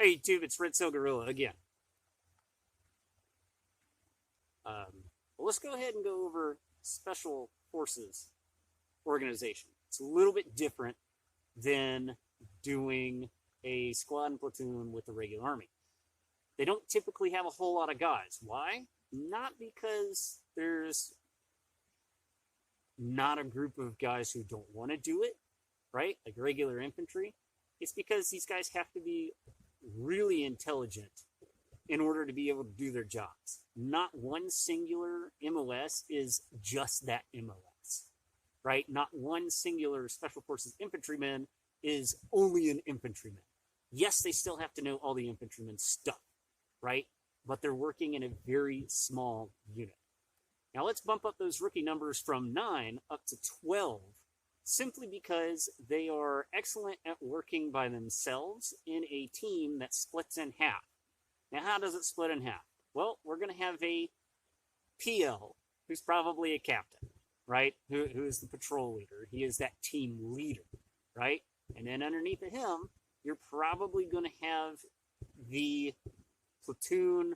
Hey YouTube, it's Red Cell Gorilla again. Well, let's go ahead and go over Special Forces organization. It's a little bit different than doing a squad and platoon with the regular army. They don't typically have a whole lot of guys. Why? Not because there's not a group of guys who don't want to do it, right? Like regular infantry. It's because these guys have to be really intelligent in order to be able to do their jobs. Not one singular MOS is just that MOS, right? Not one singular Special Forces infantryman is only an infantryman. Yes, they still have to know all the infantryman's stuff, right? But they're working in a very small unit. Now let's bump up those rookie numbers from 9 up to 12, simply because they are excellent at working by themselves in a team that splits in half. Now, how does it split in half? Well, we're going to have a PL, who's probably a captain, right? Who is the patrol leader. He is that team leader, right? And then underneath of him, you're probably going to have the platoon,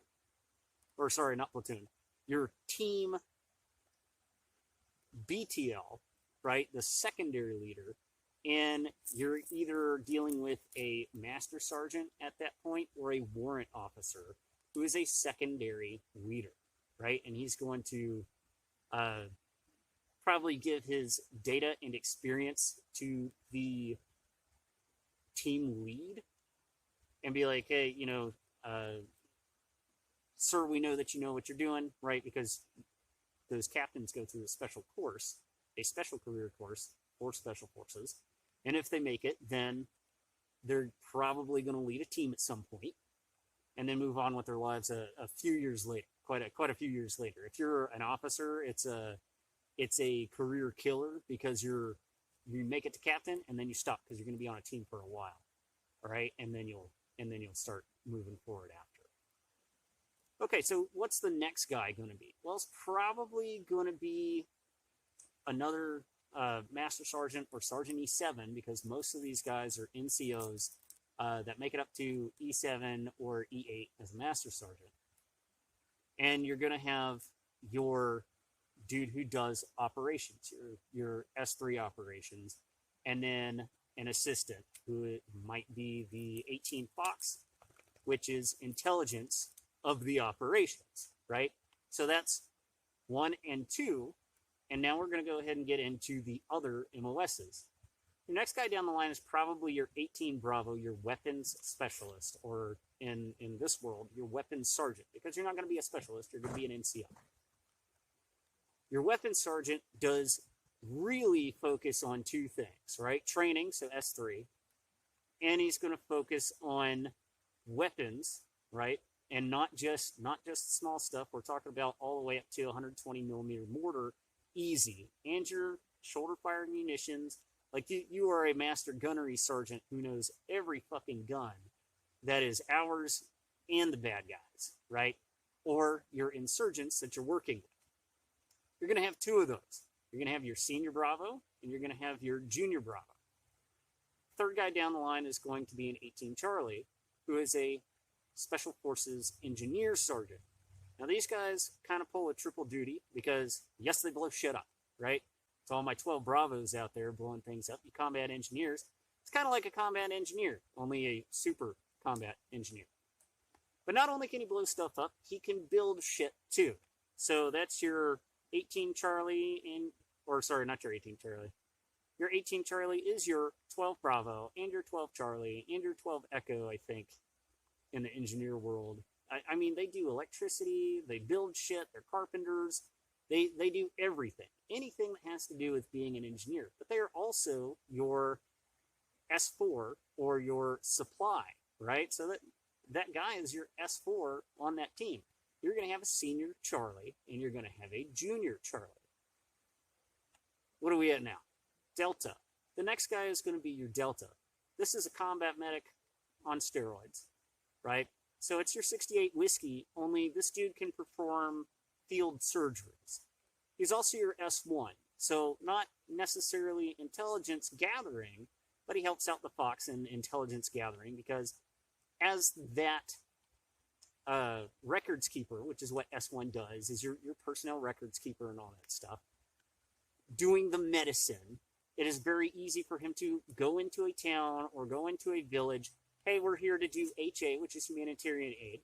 or sorry, not platoon, your team BTL, right? The secondary leader. And you're either dealing with a master sergeant at that point or a warrant officer who is a secondary leader, right? And he's going to probably give his data and experience to the team lead and be like, hey, you know, sir, we know that you know what you're doing, right? Because those captains go through a special course, a special career course for Special Forces. And if they make it, then they're probably going to lead a team at some point and then move on with their lives a few years later, quite a few years later. If you're an officer, it's a career killer because you make it to captain and then you stop because you're going to be on a team for a while. All right? And then you'll start moving forward after. Okay, so what's the next guy going to be? Well, it's probably going to be another Master Sergeant or Sergeant E7, because most of these guys are NCOs that make it up to E7 or E8 as a Master Sergeant. And you're going to have your dude who does operations, your S3 operations, and then an assistant who might be the 18 Fox, which is intelligence of the operations, right? So that's 1 and 2. And now we're going to go ahead and get into the other MOSs. Your next guy down the line is probably your 18 Bravo, your weapons specialist, or in this world, your weapons sergeant, because you're not going to be a specialist, you're going to be an NCO. Your weapons sergeant does really focus on 2 things, right? Training, so S3, and he's going to focus on weapons, right? And not just small stuff. We're talking about all the way up to 120 millimeter mortar, easy, and your shoulder fired munitions. Like you are a master gunnery sergeant who knows every fucking gun that is ours and the bad guys, right? Or your insurgents that you're working with. You're going to have 2 of those. You're going to have your senior Bravo and you're going to have your junior Bravo. Third guy down the line is going to be an 18 Charlie, who is a Special Forces engineer sergeant. Now, these guys kind of pull a triple duty because, yes, they blow shit up, right? So all my 12 Bravos out there blowing things up, you combat engineers. It's kind of like a combat engineer, only a super combat engineer. But not only can he blow stuff up, he can build shit too. So that's your 18 Charlie, or sorry, not your 18 Charlie. Your 18 Charlie is your 12 Bravo, and your 12 Charlie, and your 12 Echo, I think, in the engineer world. I mean, they do electricity, they build shit, they're carpenters, they do everything. Anything that has to do with being an engineer. But they are also your S4 or your supply, right? So that guy is your S4 on that team. You're going to have a senior Charlie, and you're going to have a junior Charlie. What are we at now? Delta. The next guy is going to be your Delta. This is a combat medic on steroids, right? So it's your 68 Whiskey, only this dude can perform field surgeries. He's also your S1, so not necessarily intelligence gathering, but he helps out the Fox in intelligence gathering because as that records keeper, which is what S1 does, is your personnel records keeper and all that stuff, doing the medicine, it is very easy for him to go into a town or go into a village. Hey, we're here to do HA, which is humanitarian aid.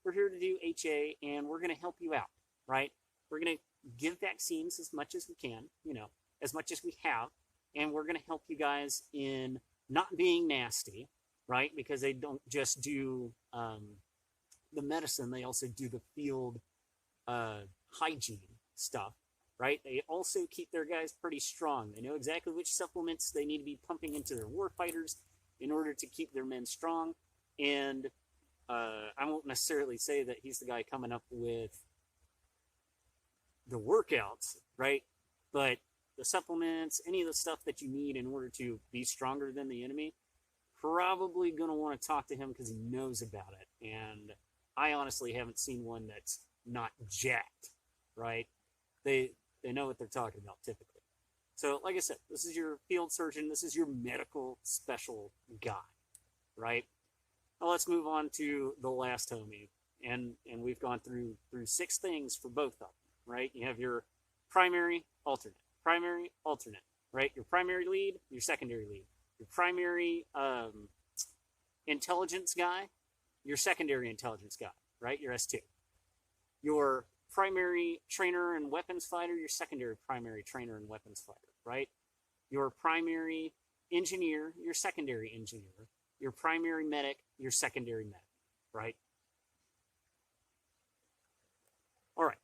We're here to do HA, and we're going to help you out, right? We're going to give vaccines as much as we can, as much as we have, and we're going to help you guys in not being nasty, right? Because they don't just do the medicine, they also do the field hygiene stuff, right? They also keep their guys pretty strong. They know exactly which supplements they need to be pumping into their warfighters in order to keep their men strong. And I won't necessarily say that he's the guy coming up with the workouts, right? But the supplements, any of the stuff that you need in order to be stronger than the enemy, probably going to want to talk to him because he knows about it. And I honestly haven't seen one that's not jacked, right? They know what they're talking about typically. So like I said, this is your field surgeon. This is your medical special guy, right? Now let's move on to the last homie. And we've gone through 6 things for both of them, right? You have your primary, alternate, right? Your primary lead, your secondary lead. Your primary intelligence guy, your secondary intelligence guy, right? Your S2. Your primary trainer and weapons fighter, your secondary primary trainer and weapons fighter, right? Your primary engineer, your secondary engineer. Your primary medic, your secondary medic, right? All right.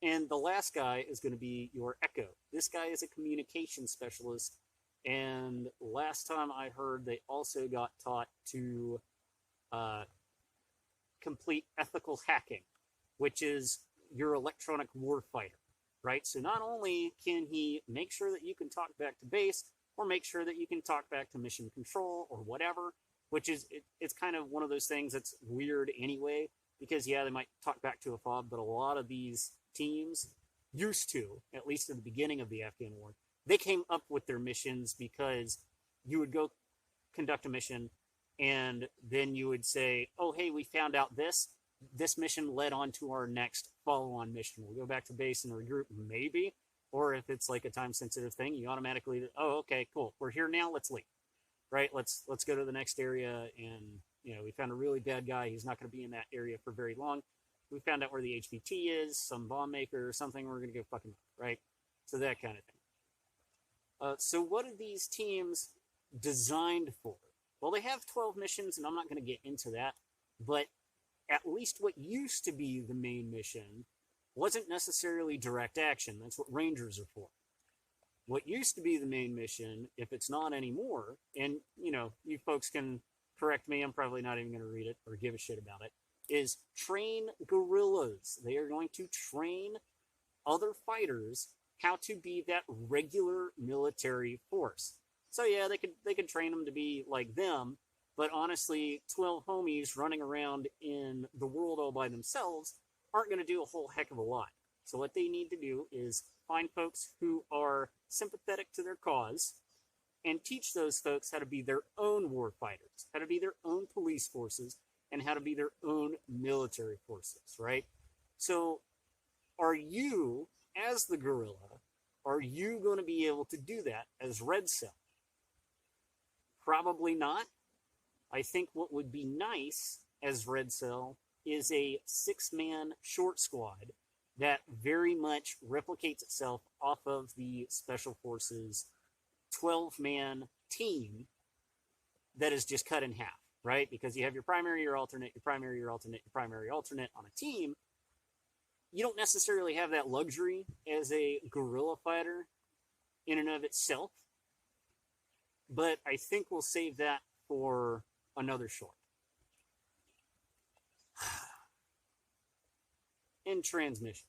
And the last guy is going to be your Echo. This guy is a communication specialist. And last time I heard, they also got taught to complete ethical hacking, which is your electronic warfighter, right? So not only can he make sure that you can talk back to base, or make sure that you can talk back to mission control or whatever, which is, it's kind of one of those things that's weird anyway, because yeah, they might talk back to a fob, but a lot of these teams used to, at least in the beginning of the Afghan war, they came up with their missions because you would go conduct a mission and then you would say, oh, hey, we found out this mission led on to our next follow-on mission. We'll go back to base and regroup, maybe. Or if it's like a time-sensitive thing, you automatically, oh, okay, cool, we're here now, let's leave, right? Let's go to the next area, and we found a really bad guy. He's not going to be in that area for very long. We found out where the HVT is, some bomb maker or something. We're going to go fucking right. So that kind of thing. So what are these teams designed for? Well, they have 12 missions, and I'm not going to get into that. But at least what used to be the main mission wasn't necessarily direct action. That's what Rangers are for. What used to be the main mission, if it's not anymore, and, you folks can correct me, I'm probably not even going to read it or give a shit about it, is train guerrillas. They are going to train other fighters how to be that regular military force. So yeah, they could train them to be like them, but honestly, 12 homies running around in the world all by themselves aren't going to do a whole heck of a lot. So what they need to do is find folks who are sympathetic to their cause and teach those folks how to be their own war fighters, how to be their own police forces, and how to be their own military forces, right? So are you, as the guerrilla, are you going to be able to do that as Red Cell? Probably not. I think what would be nice as Red Cell is a 6-man short squad that very much replicates itself off of the Special Forces 12-man team that is just cut in half, right? Because you have your primary, your alternate, your primary, your alternate, your primary, alternate on a team. You don't necessarily have that luxury as a guerrilla fighter in and of itself, but I think we'll save that for another short. In transmission.